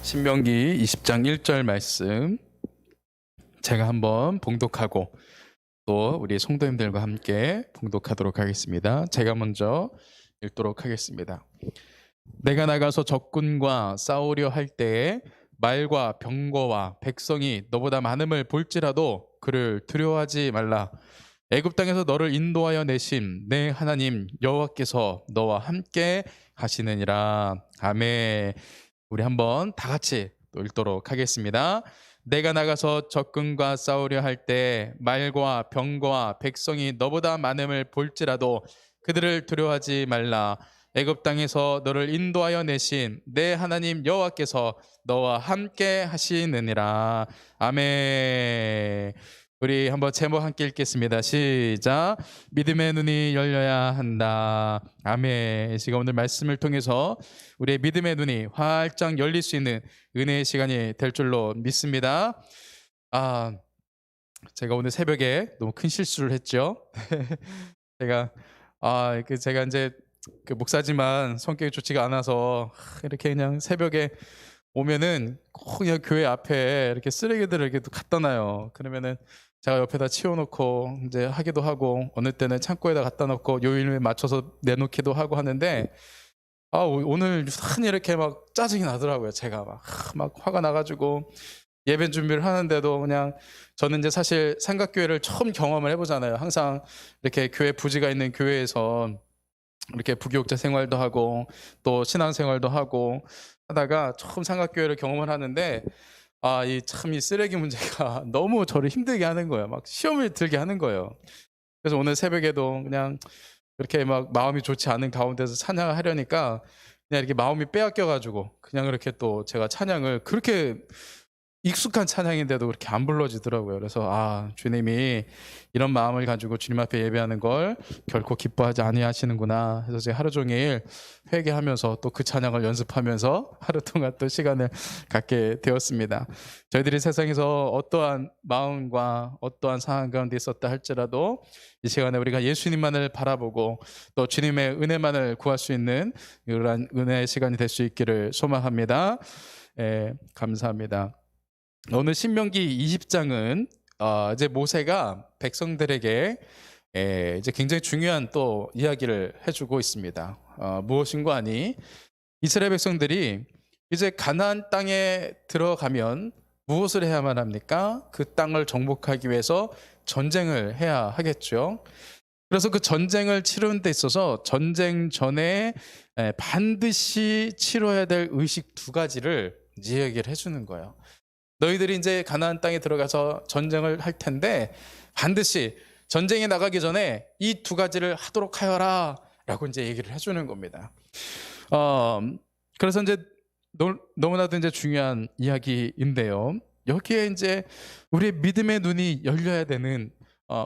신명기 20장 1절 말씀 제가 한번 봉독하고 또 우리 성도님들과 함께 봉독하도록 하겠습니다. 제가 먼저 읽도록 하겠습니다. 내가 나가서 적군과 싸우려 할 때에 말과 병거와 백성이 너보다 많음을 볼지라도 그를 두려워하지 말라. 애굽 땅에서 너를 인도하여 내신 내 하나님 여호와께서 너와 함께 하시느니라. 아멘. 우리 한번 다 같이 또 읽도록 하겠습니다. 내가 나가서 적군과 싸우려 할 때 말과 병거와 백성이 너보다 많음을 볼지라도 그들을 두려워하지 말라. 애굽 땅에서 너를 인도하여 내신 내 하나님 여호와께서 너와 함께 하시느니라. 아멘. 우리 한번 제목 함께 읽겠습니다. 시작. 믿음의 눈이 열려야 한다. 아멘. 제가 오늘 말씀을 통해서 우리의 믿음의 눈이 활짝 열릴 수 있는 은혜의 시간이 될 줄로 믿습니다. 제가 오늘 새벽에 너무 큰 실수를 했죠. 제가 이제 목사지만 성격이 좋지가 않아서 이렇게 그냥 새벽에 오면은 꼭 그냥 교회 앞에 이렇게 쓰레기들을 이렇게 갖다 놔요. 그러면은 제가 옆에다 치워놓고 이제 하기도 하고, 어느 때는 창고에다 갖다 놓고 요일에 맞춰서 내놓기도 하고 하는데, 오늘 유난히 이렇게 막 짜증이 나더라고요. 제가 막 화가 나가지고 예배 준비를 하는데도 그냥, 저는 이제 사실 삼각교회를 처음 경험을 해보잖아요. 항상 이렇게 교회 부지가 있는 교회에서 이렇게 부교육자 생활도 하고 또 신앙생활도 하고 하다가 처음 삼각교회를 경험을 하는데, 이 쓰레기 문제가 너무 저를 힘들게 하는 거예요. 막 시험을 들게 하는 거예요. 그래서 오늘 새벽에도 그냥 이렇게 막 마음이 좋지 않은 가운데서 찬양을 하려니까 그냥 이렇게 마음이 빼앗겨가지고 그냥 이렇게 또 제가 찬양을, 그렇게 익숙한 찬양인데도 그렇게 안 불러지더라고요. 그래서 주님이 이런 마음을 가지고 주님 앞에 예배하는 걸 결코 기뻐하지 아니하시는구나 해서 제가 하루 종일 회개하면서 또 그 찬양을 연습하면서 하루 동안 또 시간을 갖게 되었습니다. 저희들이 세상에서 어떠한 마음과 어떠한 상황 가운데 있었다 할지라도 이 시간에 우리가 예수님만을 바라보고 또 주님의 은혜만을 구할 수 있는 이러한 은혜의 시간이 될 수 있기를 소망합니다. 감사합니다. 오늘 신명기 20장은 이제 모세가 백성들에게 이제 굉장히 중요한 또 이야기를 해주고 있습니다. 무엇인가 하니, 이스라엘 백성들이 이제 가나안 땅에 들어가면 무엇을 해야만 합니까? 그 땅을 정복하기 위해서 전쟁을 해야 하겠죠. 그래서 그 전쟁을 치르는 데 있어서 전쟁 전에 반드시 치러야 될 의식 두 가지를 이야기를 해주는 거예요. 너희들이 이제 가나안 땅에 들어가서 전쟁을 할 텐데 반드시 전쟁에 나가기 전에 이 두 가지를 하도록 하여라 라고 이제 얘기를 해주는 겁니다. 그래서 이제 너무나도 이제 중요한 이야기인데요. 여기에 이제 우리의 믿음의 눈이 열려야 되는,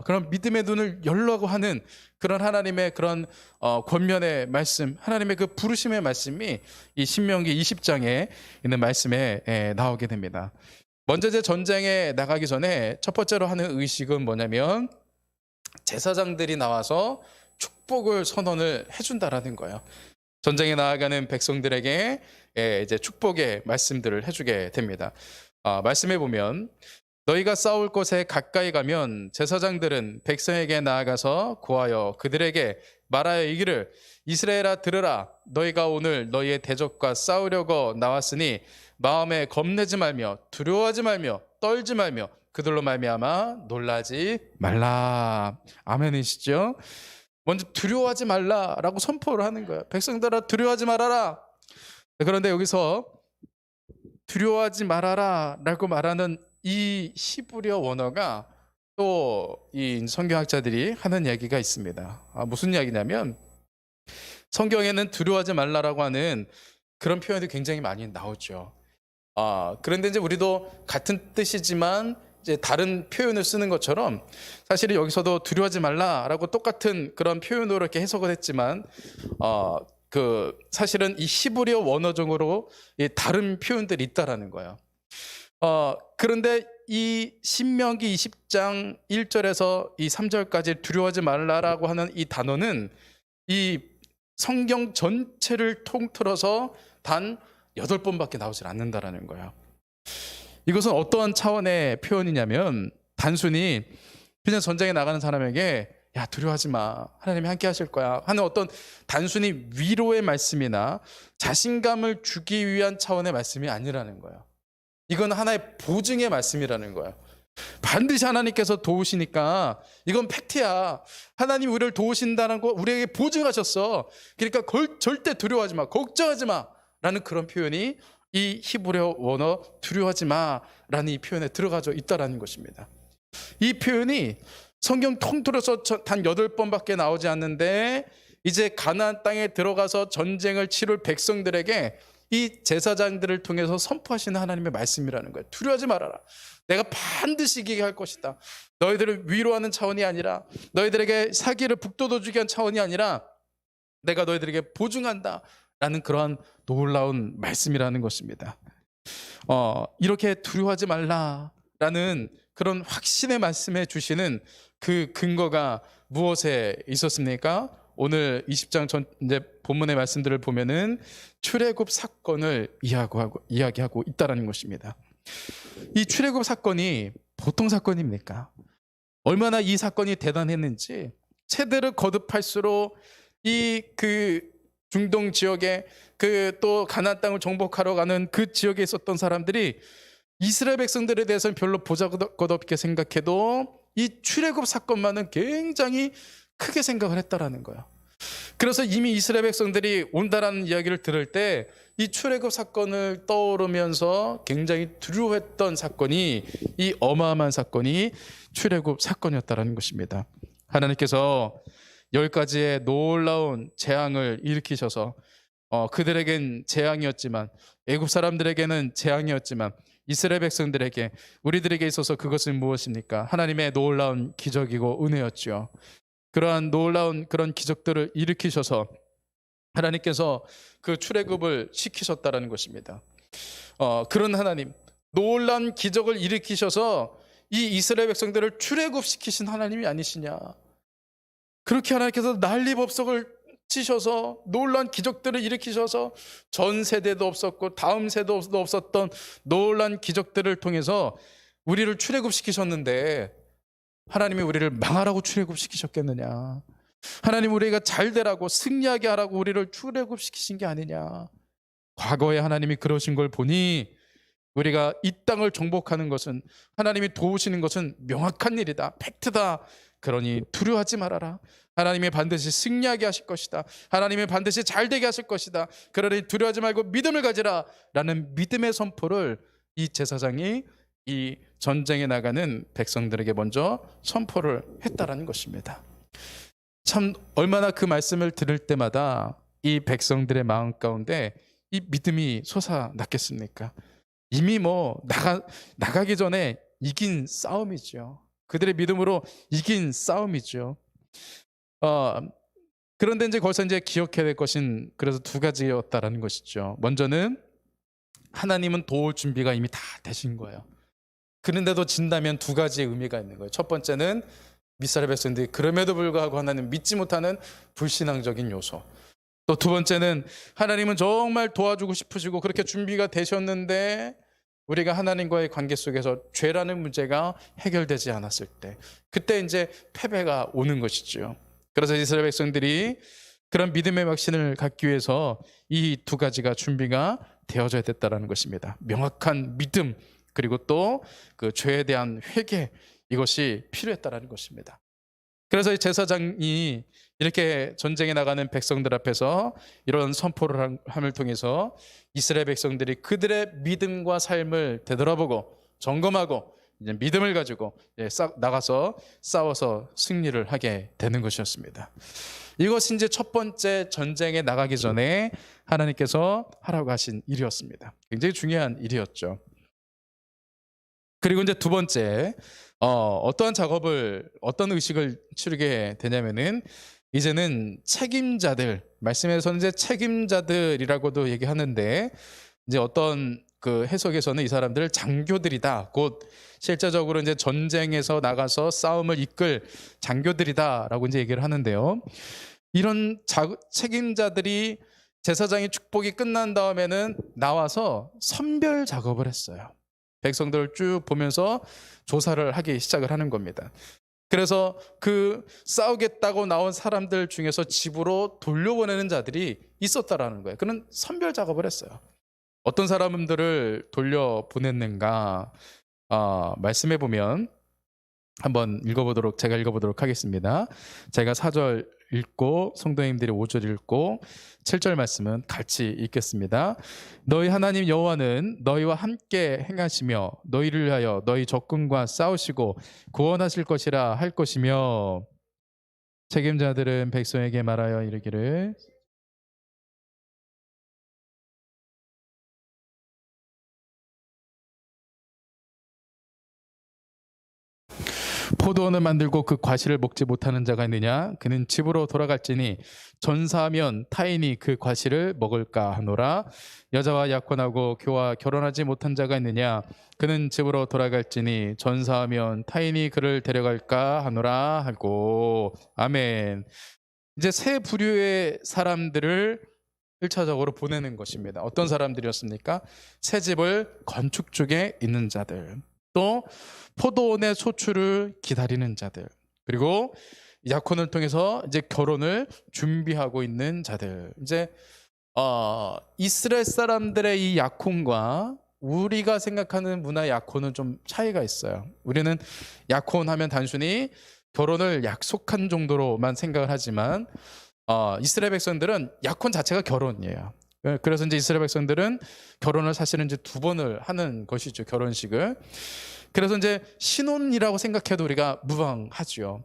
그런 믿음의 눈을 열라고 하는 그런 하나님의 그런 권면의 말씀, 하나님의 그 부르심의 말씀이 이 신명기 20장에 있는 말씀에 나오게 됩니다. 먼저 이제 전쟁에 나가기 전에 첫 번째로 하는 의식은 뭐냐면, 제사장들이 나와서 축복을 선언을 해준다라는 거예요. 전쟁에 나아가는 백성들에게 이제 축복의 말씀들을 해주게 됩니다. 말씀해 보면, 너희가 싸울 곳에 가까이 가면 제사장들은 백성에게 나아가서 구하여 그들에게 말하여 이기를, 이스라엘아 들으라, 너희가 오늘 너희의 대적과 싸우려고 나왔으니 마음에 겁내지 말며 두려워하지 말며 떨지 말며 그들로 말미암아 놀라지 말라. 아멘이시죠? 먼저 두려워하지 말라라고 선포를 하는 거예요. 백성들아 두려워하지 말아라. 그런데 여기서 두려워하지 말아라 라고 말하는 이 히브리어 원어가 또 이 성경학자들이 하는 얘기가 있습니다. 무슨 이야기냐면, 성경에는 두려워하지 말라라고 하는 그런 표현이 굉장히 많이 나오죠. 그런데 이제 우리도 같은 뜻이지만 이제 다른 표현을 쓰는 것처럼, 사실은 여기서도 두려워하지 말라라고 똑같은 그런 표현으로 이렇게 해석을 했지만, 사실은 이 히브리어 원어적으로 다른 표현들이 있다라는 거예요. 그런데 이 신명기 20장 1절에서 이 3절까지 두려워하지 말라라고 하는 이 단어는 이 성경 전체를 통틀어서 단 8번밖에 나오질 않는다라는 거예요. 이것은 어떠한 차원의 표현이냐면 단순히 그냥 전쟁에 나가는 사람에게 야 두려워하지 마, 하나님이 함께 하실 거야 하는 어떤 단순히 위로의 말씀이나 자신감을 주기 위한 차원의 말씀이 아니라는 거예요. 이건 하나의 보증의 말씀이라는 거예요. 반드시 하나님께서 도우시니까 이건 팩트야. 하나님 우리를 도우신다는 거 우리에게 보증하셨어. 그러니까 절대 두려워하지 마, 걱정하지 마 라는 그런 표현이 이 히브리어 원어 두려워하지 마라는 이 표현에 들어가져 있다라는 것입니다. 이 표현이 성경 통틀어서 단 8번밖에 나오지 않는데 이제 가나안 땅에 들어가서 전쟁을 치룰 백성들에게 이 제사장들을 통해서 선포하시는 하나님의 말씀이라는 거예요. 두려워하지 말아라. 내가 반드시 이기게 할 것이다. 너희들을 위로하는 차원이 아니라, 너희들에게 사기를 북돋워주기 위한 차원이 아니라 내가 너희들에게 보증한다 라는 그러한 놀라운 말씀이라는 것입니다. 이렇게 두려워하지 말라라는 그런 확신의 말씀해 주시는 그 근거가 무엇에 있었습니까? 오늘 20장 전 이제 본문의 말씀들을 보면은 출애굽 사건을 이야기하고 있다라는 것입니다. 이 출애굽 사건이 보통 사건입니까? 얼마나 이 사건이 대단했는지 세대를 거듭할수록 이 중동 지역에 또 가나안 땅을 정복하러 가는 그 지역에 있었던 사람들이 이스라엘 백성들에 대해서는 별로 보잘것없게 생각해도 이 출애굽 사건만은 굉장히 크게 생각을 했다라는 거예요. 그래서 이미 이스라엘 백성들이 온다라는 이야기를 들을 때 이 출애굽 사건을 떠오르면서 굉장히 두려워했던 사건이, 이 어마어마한 사건이 출애굽 사건이었다라는 것입니다. 하나님께서 10가지의 놀라운 재앙을 일으키셔서 그들에겐 재앙이었지만, 애굽 사람들에게는 재앙이었지만, 이스라엘 백성들에게, 우리들에게 있어서 그것은 무엇입니까? 하나님의 놀라운 기적이고 은혜였죠. 그러한 놀라운 그런 기적들을 일으키셔서 하나님께서 그 출애굽을 시키셨다라는 것입니다. 그런 하나님, 놀라운 기적을 일으키셔서 이 이스라엘 백성들을 출애굽시키신 하나님이 아니시냐. 그렇게 하나님께서 난리법석을 치셔서 놀라운 기적들을 일으키셔서 전 세대도 없었고 다음 세대도 없었던 놀라운 기적들을 통해서 우리를 출애굽시키셨는데 하나님이 우리를 망하라고 출애굽시키셨겠느냐. 하나님 우리가 잘 되라고, 승리하게 하라고 우리를 출애굽시키신 게 아니냐. 과거에 하나님이 그러신 걸 보니 우리가 이 땅을 정복하는 것은, 하나님이 도우시는 것은 명확한 일이다, 팩트다. 그러니 두려워하지 말아라. 하나님이 반드시 승리하게 하실 것이다. 하나님이 반드시 잘 되게 하실 것이다. 그러니 두려워하지 말고 믿음을 가지라 라는 믿음의 선포를 이 제사장이 이 전쟁에 나가는 백성들에게 먼저 선포를 했다라는 것입니다. 참 얼마나 그 말씀을 들을 때마다 이 백성들의 마음 가운데 이 믿음이 솟아났겠습니까? 이미 나가기 전에 이긴 싸움이죠. 그들의 믿음으로 이긴 싸움이죠. 그런데 이제 거기서 이제 기억해야 될 것은 그래서 2가지였다라는 것이죠. 먼저는 하나님은 도울 준비가 이미 다 되신 거예요. 그런데도 진다면 2가지의 의미가 있는 거예요. 첫 번째는 이스라엘 백성들이 그럼에도 불구하고 하나님 믿지 못하는 불신앙적인 요소. 또 2번째는 하나님은 정말 도와주고 싶으시고 그렇게 준비가 되셨는데 우리가 하나님과의 관계 속에서 죄라는 문제가 해결되지 않았을 때, 그때 이제 패배가 오는 것이죠. 그래서 이스라엘 백성들이 그런 믿음의 확신을 갖기 위해서 이 2가지가 준비가 되어져야 됐다는 것입니다. 명확한 믿음, 그리고 또 그 죄에 대한 회개, 이것이 필요했다는 것입니다. 그래서 이 제사장이 이렇게 전쟁에 나가는 백성들 앞에서 이런 선포를 함을 통해서 이스라엘 백성들이 그들의 믿음과 삶을 되돌아보고 점검하고 이제 믿음을 가지고 나가서 싸워서 승리를 하게 되는 것이었습니다. 이것이 이제 첫 번째 전쟁에 나가기 전에 하나님께서 하라고 하신 일이었습니다. 굉장히 중요한 일이었죠. 그리고 이제 2번째, 어떠한 작업을, 어떤 의식을 치르게 되냐면은 이제는 책임자들, 말씀에서는 이제 책임자들이라고도 얘기하는데, 이제 어떤 그 해석에서는 이 사람들을 장교들이다, 곧 실제적으로 이제 전쟁에서 나가서 싸움을 이끌 장교들이다라고 이제 얘기를 하는데요. 이런 책임자들이 제사장이 축복이 끝난 다음에는 나와서 선별 작업을 했어요. 백성들을 쭉 보면서 조사를 하기 시작을 하는 겁니다. 그래서 그 싸우겠다고 나온 사람들 중에서 집으로 돌려보내는 자들이 있었다라는 거예요. 그는 선별 작업을 했어요. 어떤 사람들을 돌려보냈는가? 말씀해 보면 한번 제가 읽어보도록 하겠습니다. 제가 4절 읽고 성도님들이 5절 읽고 7절 말씀은 같이 읽겠습니다. 너희 하나님 여호와는 너희와 함께 행하시며 너희를 위하여 너희 적군과 싸우시고 구원하실 것이라 할 것이며, 책임자들은 백성에게 말하여 이르기를 포도원을 만들고 그 과실을 먹지 못하는 자가 있느냐? 그는 집으로 돌아갈지니 전사하면 타인이 그 과실을 먹을까 하노라. 여자와 약혼하고 그와 결혼하지 못한 자가 있느냐? 그는 집으로 돌아갈지니 전사하면 타인이 그를 데려갈까 하노라 하고. 아멘. 이제 세 부류의 사람들을 1차적으로 보내는 것입니다. 어떤 사람들이었습니까? 새 집을 건축 중에 있는 자들, 또 포도원의 소출을 기다리는 자들, 그리고 약혼을 통해서 이제 결혼을 준비하고 있는 자들. 이제 이스라엘 사람들의 이 약혼과 우리가 생각하는 문화의 약혼은 좀 차이가 있어요. 우리는 약혼하면 단순히 결혼을 약속한 정도로만 생각을 하지만 이스라엘 백성들은 약혼 자체가 결혼이에요. 그래서 이제 이스라엘 백성들은 결혼을 사실은 이제 2번을 하는 것이죠, 결혼식을. 그래서 이제 신혼이라고 생각해도 우리가 무방하죠.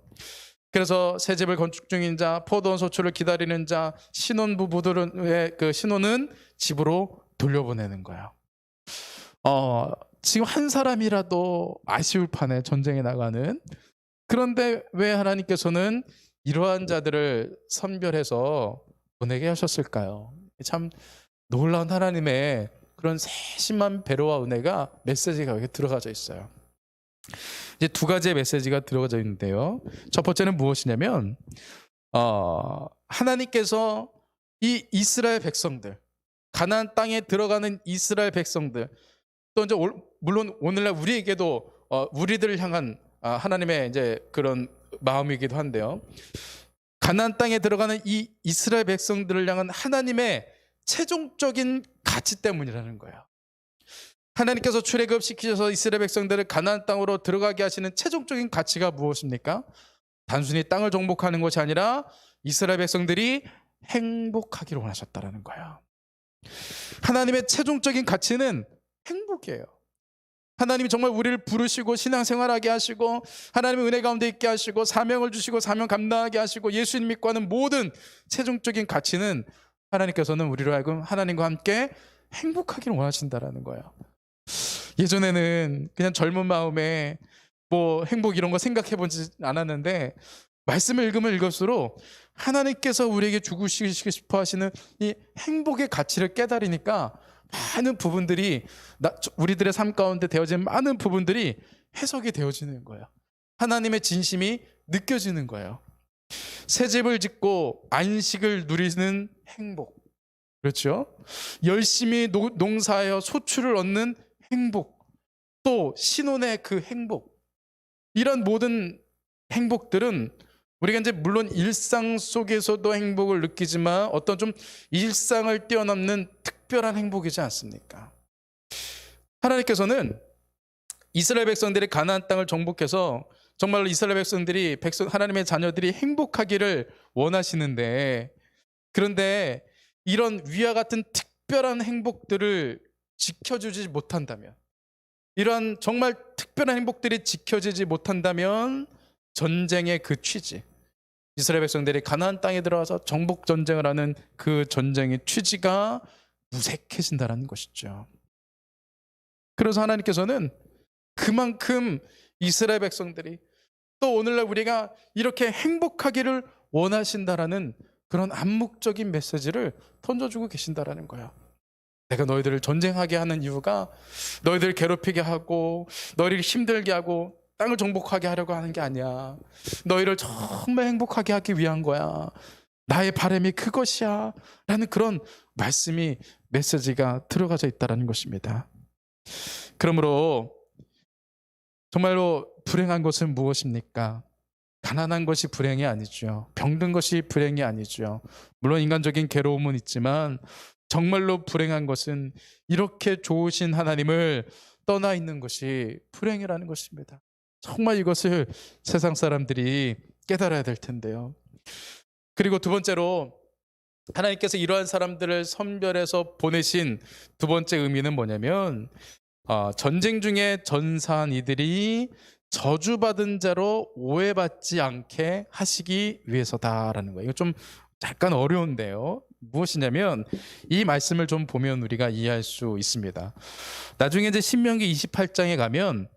그래서 새 집을 건축 중인 자, 포도원 소출을 기다리는 자, 신혼 부부들의 그 신혼은 집으로 돌려보내는 거예요. 지금 한 사람이라도 아쉬울 판에 전쟁에 나가는, 그런데 왜 하나님께서는 이러한 자들을 선별해서 보내게 하셨을까요? 참 놀라운 하나님의 그런 세심한 배려와 은혜가, 메시지가 여기 들어가져 있어요. 이제 2가지의 메시지가 들어가져 있는데요. 첫 번째는 무엇이냐면 하나님께서 이 이스라엘 백성들, 가나안 땅에 들어가는 이스라엘 백성들, 또 이제 물론 오늘날 우리에게도 우리들을 향한 하나님의 이제 그런 마음이기도 한데요. 가나안 땅에 들어가는 이 이스라엘 백성들을 향한 하나님의 최종적인 가치 때문이라는 거예요. 하나님께서 출애굽시키셔서 이스라엘 백성들을 가나안 땅으로 들어가게 하시는 최종적인 가치가 무엇입니까? 단순히 땅을 정복하는 것이 아니라 이스라엘 백성들이 행복하기를 원하셨다라는 거예요. 하나님의 최종적인 가치는 행복이에요. 하나님이 정말 우리를 부르시고 신앙생활하게 하시고 하나님의 은혜 가운데 있게 하시고 사명을 주시고 사명 감당하게 하시고 예수님 믿고 하는 모든 최종적인 가치는 하나님께서는 우리로 하여금 하나님과 함께 행복하기를 원하신다라는 거예요. 예전에는 그냥 젊은 마음에 뭐 행복 이런 거 생각해 보지 않았는데, 말씀을 읽으면 읽을수록 하나님께서 우리에게 주시고 싶어 하시는 이 행복의 가치를 깨달으니까 많은 부분들이, 우리들의 삶 가운데 되어진 많은 부분들이 해석이 되어지는 거예요. 하나님의 진심이 느껴지는 거예요. 새 집을 짓고 안식을 누리는 행복, 그렇죠? 열심히 농사하여 소출을 얻는 행복, 또 신혼의 그 행복, 이런 모든 행복들은 우리가 이제 물론 일상 속에서도 행복을 느끼지만 어떤 좀 일상을 뛰어넘는 특별한 행복이지 않습니까? 하나님께서는 이스라엘 백성들이 가나안 땅을 정복해서 정말로 이스라엘 백성들이, 하나님의 자녀들이 행복하기를 원하시는데, 그런데 이런 위와 같은 특별한 행복들을 지켜주지 못한다면, 이러한 정말 특별한 행복들이 지켜지지 못한다면 전쟁의 그 취지, 이스라엘 백성들이 가나안 땅에 들어와서 정복 전쟁을 하는 그 전쟁의 취지가 무색해진다는 것이죠. 그래서 하나님께서는 그만큼 이스라엘 백성들이, 또 오늘날 우리가 이렇게 행복하기를 원하신다라는 그런 암묵적인 메시지를 던져주고 계신다라는 거예요. 내가 너희들을 전쟁하게 하는 이유가 너희들을 괴롭히게 하고 너희를 힘들게 하고 땅을 정복하게 하려고 하는 게 아니야. 너희를 정말 행복하게 하기 위한 거야. 나의 바람이 그것이야 라는 그런 말씀이, 메시지가 들어가져 있다는 것입니다. 그러므로 정말로 불행한 것은 무엇입니까? 가난한 것이 불행이 아니죠. 병든 것이 불행이 아니죠. 물론 인간적인 괴로움은 있지만 정말로 불행한 것은 이렇게 좋으신 하나님을 떠나 있는 것이 불행이라는 것입니다. 정말 이것을 세상 사람들이 깨달아야 될 텐데요. 그리고 두 번째로, 하나님께서 이러한 사람들을 선별해서 보내신 두 번째 의미는 뭐냐면, 전쟁 중에 전사한 이들이 저주받은 자로 오해받지 않게 하시기 위해서다라는 거예요. 이거 좀 약간 어려운데요. 무엇이냐면, 이 말씀을 좀 보면 우리가 이해할 수 있습니다. 나중에 이제 신명기 28장에 가면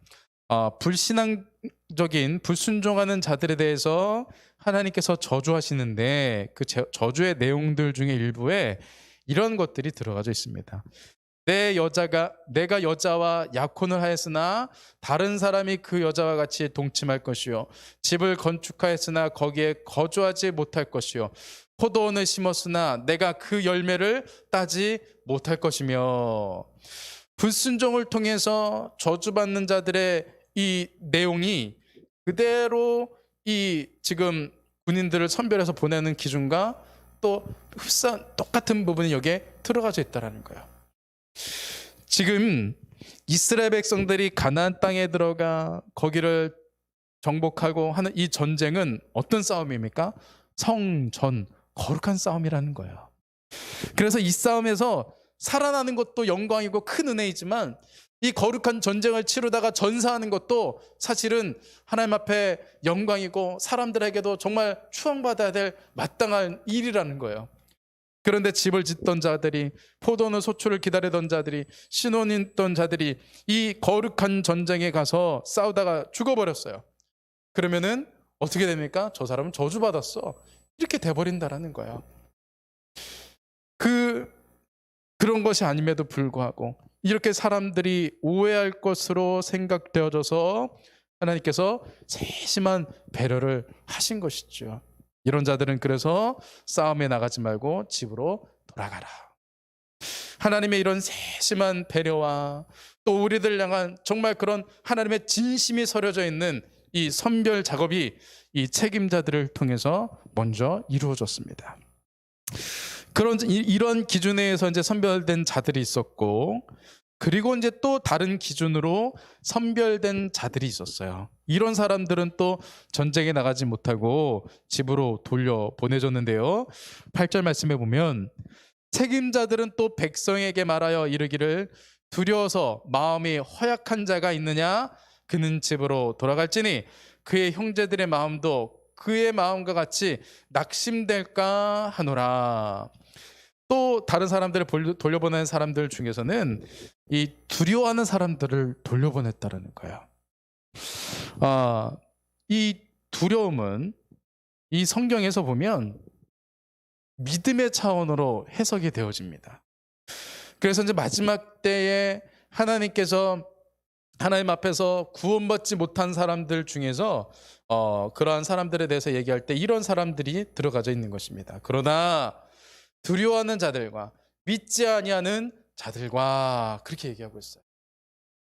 불신앙적인, 불순종하는 자들에 대해서 하나님께서 저주하시는데, 그 저주의 내용들 중에 일부에 이런 것들이 들어가져 있습니다. 내가 여자와 약혼을 하였으나 다른 사람이 그 여자와 같이 동침할 것이요, 집을 건축하였으나 거기에 거주하지 못할 것이요, 포도원을 심었으나 내가 그 열매를 따지 못할 것이며. 불순종을 통해서 저주받는 자들의 이 내용이 그대로 이 지금 군인들을 선별해서 보내는 기준과 또 흡사한 똑같은 부분이 여기에 들어가져 있다는 거예요. 지금 이스라엘 백성들이 가나안 땅에 들어가 거기를 정복하고 하는 이 전쟁은 어떤 싸움입니까? 성전, 거룩한 싸움이라는 거예요. 그래서 이 싸움에서 살아나는 것도 영광이고 큰 은혜이지만, 이 거룩한 전쟁을 치르다가 전사하는 것도 사실은 하나님 앞에 영광이고 사람들에게도 정말 추앙받아야 될 마땅한 일이라는 거예요. 그런데 집을 짓던 자들이, 포도원 소출을 기다리던 자들이, 신혼인 있던 자들이 이 거룩한 전쟁에 가서 싸우다가 죽어버렸어요. 그러면은 어떻게 됩니까? 저 사람은 저주받았어, 이렇게 돼버린다라는 거예요. 그런 것이 아님에도 불구하고 이렇게 사람들이 오해할 것으로 생각되어져서 하나님께서 세심한 배려를 하신 것이죠. 이런 자들은 그래서 싸움에 나가지 말고 집으로 돌아가라. 하나님의 이런 세심한 배려와 또 우리들 향한 정말 그런 하나님의 진심이 서려져 있는 이 선별 작업이 이 책임자들을 통해서 먼저 이루어졌습니다. 이런 기준에 의해서 이제 선별된 자들이 있었고, 그리고 이제 또 다른 기준으로 선별된 자들이 있었어요. 이런 사람들은 또 전쟁에 나가지 못하고 집으로 돌려 보내줬는데요. 8절 말씀에 보면, 책임자들은 또 백성에게 말하여 이르기를 두려워서 마음이 허약한 자가 있느냐, 그는 집으로 돌아갈지니 그의 형제들의 마음도 그의 마음과 같이 낙심될까 하노라. 또 다른 사람들을 돌려보내는 사람들 중에서는 이 두려워하는 사람들을 돌려보냈다는 거예요. 이 두려움은 이 성경에서 보면 믿음의 차원으로 해석이 되어집니다. 그래서 이제 마지막 때에 하나님께서 하나님 앞에서 구원받지 못한 사람들 중에서 그러한 사람들에 대해서 얘기할 때 이런 사람들이 들어가져 있는 것입니다. 그러나 두려워하는 자들과 믿지 아니하는 자들과, 그렇게 얘기하고 있어요.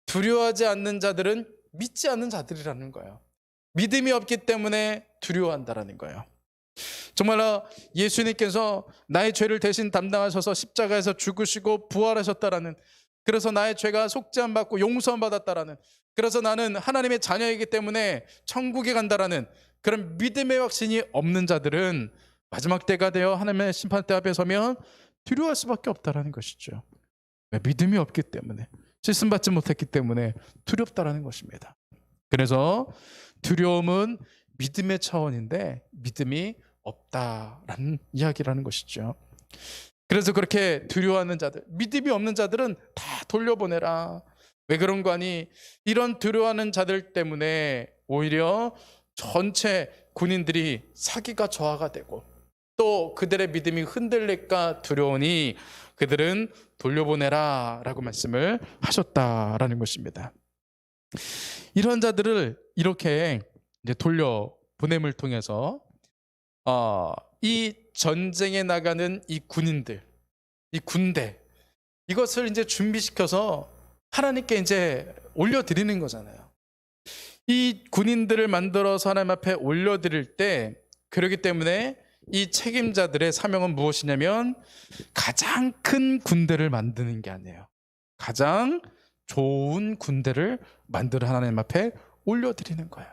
두려워하지 않는 자들은 믿지 않는 자들이라는 거예요. 믿음이 없기 때문에 두려워한다라는 거예요. 정말로 예수님께서 나의 죄를 대신 담당하셔서 십자가에서 죽으시고 부활하셨다라는, 그래서 나의 죄가 속죄함 받고 용서함 받았다라는, 그래서 나는 하나님의 자녀이기 때문에 천국에 간다라는 그런 믿음의 확신이 없는 자들은 마지막 때가 되어 하나님의 심판대 앞에 서면 두려워할 수밖에 없다라는 것이죠. 믿음이 없기 때문에, 칠순받지 못했기 때문에 두렵다라는 것입니다. 그래서 두려움은 믿음의 차원인데 믿음이 없다라는 이야기라는 것이죠. 그래서 그렇게 두려워하는 자들, 믿음이 없는 자들은 다 돌려보내라. 왜 그런 거 아니? 이런 두려워하는 자들 때문에 오히려 전체 군인들이 사기가 저하가 되고 또 그들의 믿음이 흔들릴까 두려우니 그들은 돌려보내라 라고 말씀을 하셨다라는 것입니다. 이런 자들을 이렇게 이제 돌려보냄을 통해서 이 전쟁에 나가는 이 군인들, 이 군대, 이것을 이제 준비시켜서 하나님께 이제 올려드리는 거잖아요. 이 군인들을 만들어서 하나님 앞에 올려드릴 때, 그렇기 때문에 이 책임자들의 사명은 무엇이냐면 가장 큰 군대를 만드는 게 아니에요. 가장 좋은 군대를 만들어 하나님 앞에 올려드리는 거예요.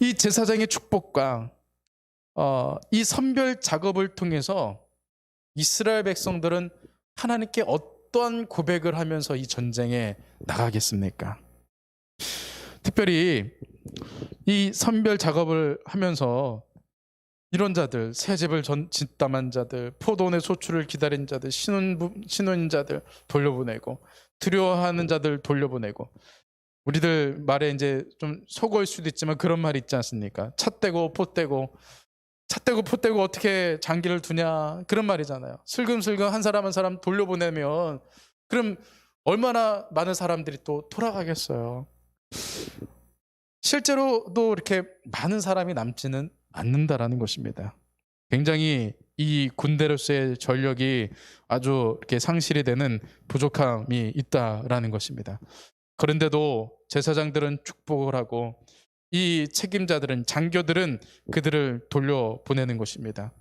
이 제사장의 축복과 이 선별 작업을 통해서 이스라엘 백성들은 하나님께 어떠한 고백을 하면서 이 전쟁에 나가겠습니까? 특별히 이 선별 작업을 하면서 이런 자들, 새 집을 짓담한 자들, 포도원의 소출을 기다린 자들, 신혼자들 돌려보내고, 두려워하는 자들 돌려보내고, 우리들 말에 이제 좀 속을 수도 있지만 그런 말이 있지 않습니까? 차 떼고 포 떼고 어떻게 장기를 두냐, 그런 말이잖아요. 슬금슬금 한 사람 한 사람 돌려보내면 그럼 얼마나 많은 사람들이 또 돌아가겠어요. 실제로도 이렇게 많은 사람이 남지는 않는다라는 것입니다. 굉장히 이 군대로서의 전력이 아주 이렇게 상실이 되는 부족함이 있다라는 것입니다. 그런데도 제사장들은 축복을 하고 이 책임자들은, 장교들은 그들을 돌려보내는 것입니다.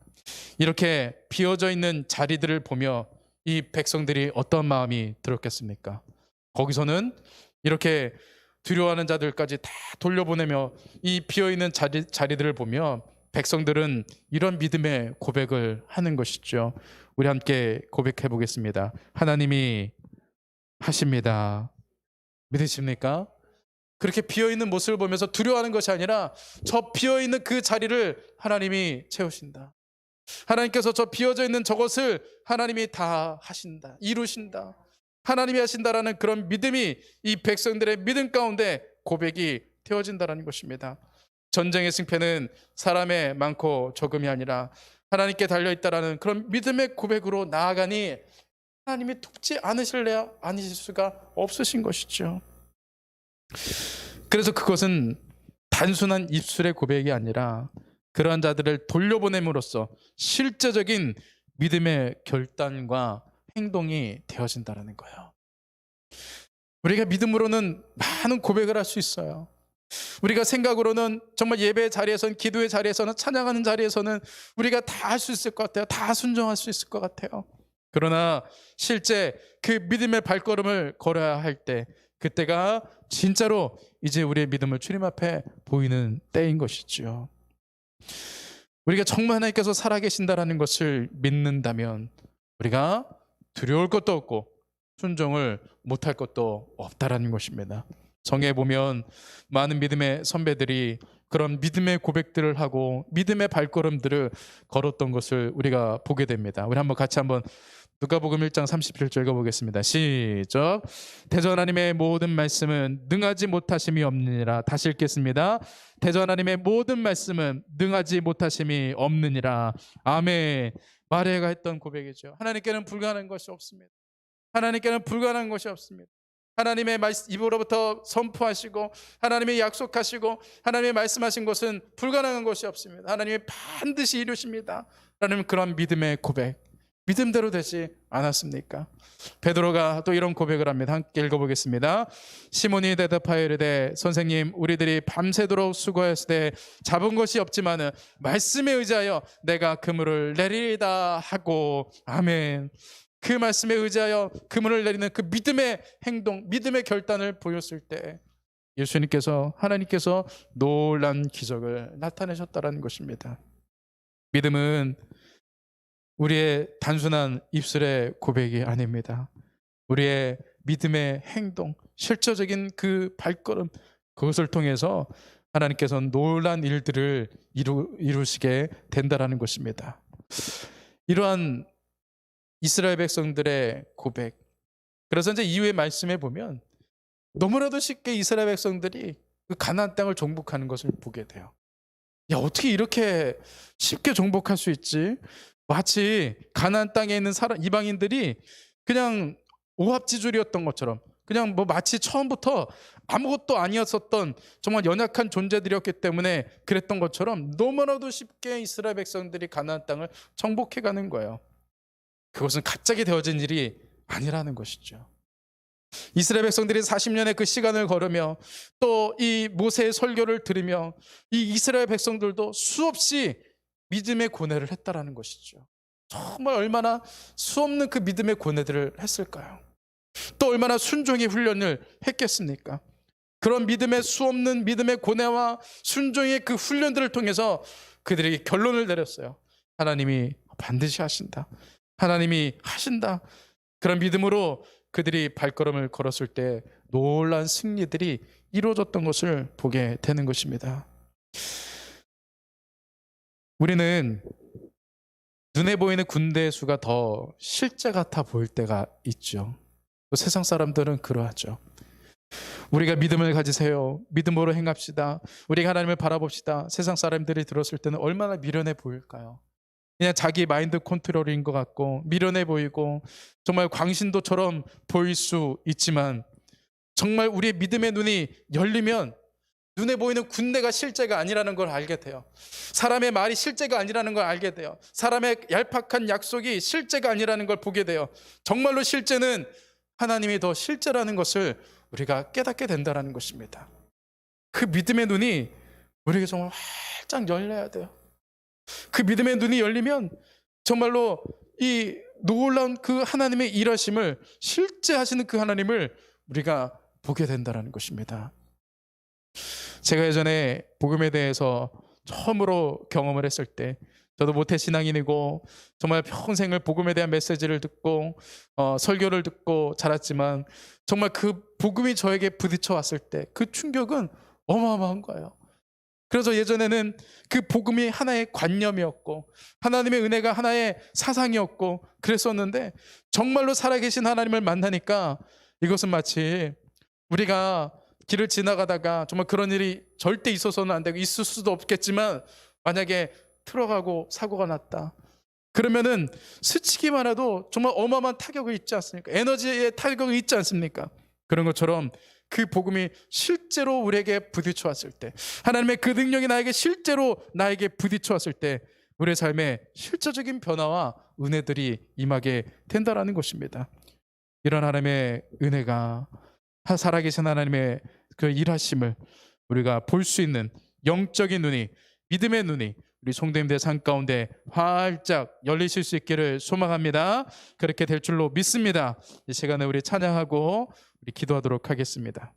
이렇게 비어져 있는 자리들을 보며 이 백성들이 어떤 마음이 들었겠습니까? 거기서는 이렇게 두려워하는 자들까지 다 돌려보내며 이 비어있는 자리들을 보며 백성들은 이런 믿음의 고백을 하는 것이죠. 우리 함께 고백해 보겠습니다. 하나님이 하십니다. 믿으십니까? 그렇게 비어있는 모습을 보면서 두려워하는 것이 아니라 저 비어있는 그 자리를 하나님이 채우신다. 하나님께서 저 비어져 있는 저것을 하나님이 다 하신다, 이루신다, 하나님이 하신다라는 그런 믿음이 이 백성들의 믿음 가운데 고백이 되어진다는 것입니다. 전쟁의 승패는 사람의 많고 적음이 아니라 하나님께 달려있다라는 그런 믿음의 고백으로 나아가니 하나님이 돕지 않으실 수가 없으신 것이죠. 그래서 그것은 단순한 입술의 고백이 아니라 그러한 자들을 돌려보냄으로써 실제적인 믿음의 결단과 행동이 되어진다는 거예요. 우리가 믿음으로는 많은 고백을 할 수 있어요. 우리가 생각으로는 정말 예배의 자리에서는, 기도의 자리에서는, 찬양하는 자리에서는 우리가 다 할 수 있을 것 같아요. 다 순종할 수 있을 것 같아요. 그러나 실제 그 믿음의 발걸음을 걸어야 할 때, 그때가 진짜로 이제 우리의 믿음을 주님 앞에 보이는 때인 것이죠. 우리가 정말 하나님께서 살아계신다라는 것을 믿는다면 우리가 두려울 것도 없고 순종을 못할 것도 없다라는 것입니다. 성경에 보면 많은 믿음의 선배들이 그런 믿음의 고백들을 하고 믿음의 발걸음들을 걸었던 것을 우리가 보게 됩니다. 우리 같이 한번 누가복음 1장 37절 읽어보겠습니다. 시작. 대저 하나님의 모든 말씀은 능하지 못하심이 없느니라. 다시 읽겠습니다. 대저 하나님의 모든 말씀은 능하지 못하심이 없느니라. 아멘. 마리아가 했던 고백이죠. 하나님께는 불가능한 것이 없습니다. 하나님께는 불가능한 것이 없습니다. 하나님의 입으로부터 선포하시고 하나님의 약속하시고 하나님의 말씀하신 것은 불가능한 것이 없습니다. 하나님이 반드시 이루십니다 라는 그런 믿음의 고백, 믿음대로 되지 않았습니까? 베드로가 또 이런 고백을 합니다. 함께 읽어보겠습니다. 시몬이 대답하여 이르되 선생님, 우리들이 밤새도록 수고했을 때 잡은 것이 없지만은 말씀에 의지하여 내가 그물을 내리리다 하고. 아멘. 그 말씀에 의지하여 그물을 내리는 그 믿음의 행동, 믿음의 결단을 보였을 때 예수님께서, 하나님께서 놀란 기적을 나타내셨다는 것입니다. 믿음은 우리의 단순한 입술의 고백이 아닙니다. 우리의 믿음의 행동, 실제적인 그 발걸음, 그것을 통해서 하나님께서 놀란 일들을 이루시게 된다는 것입니다. 이러한 이스라엘 백성들의 고백, 그래서 이제 이후의 말씀에 보면 너무나도 쉽게 이스라엘 백성들이 그 가나안 땅을 정복하는 것을 보게 돼요. 야, 어떻게 이렇게 쉽게 정복할 수 있지? 마치 가나안 땅에 있는 이방인들이 그냥 오합지졸이었던 것처럼, 그냥 뭐 마치 처음부터 아무것도 아니었었던 정말 연약한 존재들이었기 때문에 그랬던 것처럼 너무나도 쉽게 이스라엘 백성들이 가나안 땅을 정복해 가는 거예요. 그것은 갑자기 되어진 일이 아니라는 것이죠. 이스라엘 백성들이 40년의 그 시간을 걸으며 또 이 모세의 설교를 들으며 이 이스라엘 백성들도 수없이 믿음의 고뇌를 했다라는 것이죠. 정말 얼마나 수없는 그 믿음의 고뇌들을 했을까요? 또 얼마나 순종의 훈련을 했겠습니까? 그런 믿음의 수없는 믿음의 고뇌와 순종의 그 훈련들을 통해서 그들에게 결론을 내렸어요. 하나님이 반드시 하신다. 하나님이 하신다. 그런 믿음으로 그들이 발걸음을 걸었을 때 놀라운 승리들이 이루어졌던 것을 보게 되는 것입니다. 우리는 눈에 보이는 군대의 수가 더 실제 같아 보일 때가 있죠. 또 세상 사람들은 그러하죠. 우리가 믿음을 가지세요. 믿음으로 행합시다. 우리가 하나님을 바라봅시다. 세상 사람들이 들었을 때는 얼마나 미련해 보일까요? 그냥 자기 마인드 컨트롤인 것 같고 미련해 보이고 정말 광신도처럼 보일 수 있지만 정말 우리의 믿음의 눈이 열리면 눈에 보이는 군대가 실제가 아니라는 걸 알게 돼요. 사람의 말이 실제가 아니라는 걸 알게 돼요. 사람의 얄팍한 약속이 실제가 아니라는 걸 보게 돼요. 정말로 실제는 하나님이 더 실제라는 것을 우리가 깨닫게 된다는 것입니다. 그 믿음의 눈이 우리에게 정말 활짝 열려야 돼요. 그 믿음의 눈이 열리면 정말로 이 놀라운 그 하나님의 일하심을 실제 하시는 그 하나님을 우리가 보게 된다는 것입니다. 제가 예전에 복음에 대해서 처음으로 경험을 했을 때 저도 모태신앙인이고 정말 평생을 복음에 대한 메시지를 듣고 설교를 듣고 자랐지만 정말 그 복음이 저에게 부딪혀 왔을 때 그 충격은 어마어마한 거예요. 그래서 예전에는 그 복음이 하나의 관념이었고 하나님의 은혜가 하나의 사상이었고 그랬었는데 정말로 살아계신 하나님을 만나니까 이것은 마치 우리가 길을 지나가다가 정말 그런 일이 절대 있어서는 안 되고 있을 수도 없겠지만 만약에 트럭하고 사고가 났다. 그러면은 스치기만 해도 정말 어마어마한 타격이 있지 않습니까? 에너지의 타격이 있지 않습니까? 그런 것처럼 그 복음이 실제로 우리에게 부딪혀 왔을 때 하나님의 그 능력이 나에게 부딪혀 왔을 때 우리의 삶에 실제적인 변화와 은혜들이 임하게 된다라는 것입니다. 이런 하나님의 은혜가 살아계신 하나님의 그 일하심을 우리가 볼 수 있는 영적인 눈이 믿음의 눈이 우리 송도님들 삶 가운데 활짝 열리실 수 있기를 소망합니다. 그렇게 될 줄로 믿습니다. 이 시간에 우리 찬양하고 우리 기도하도록 하겠습니다.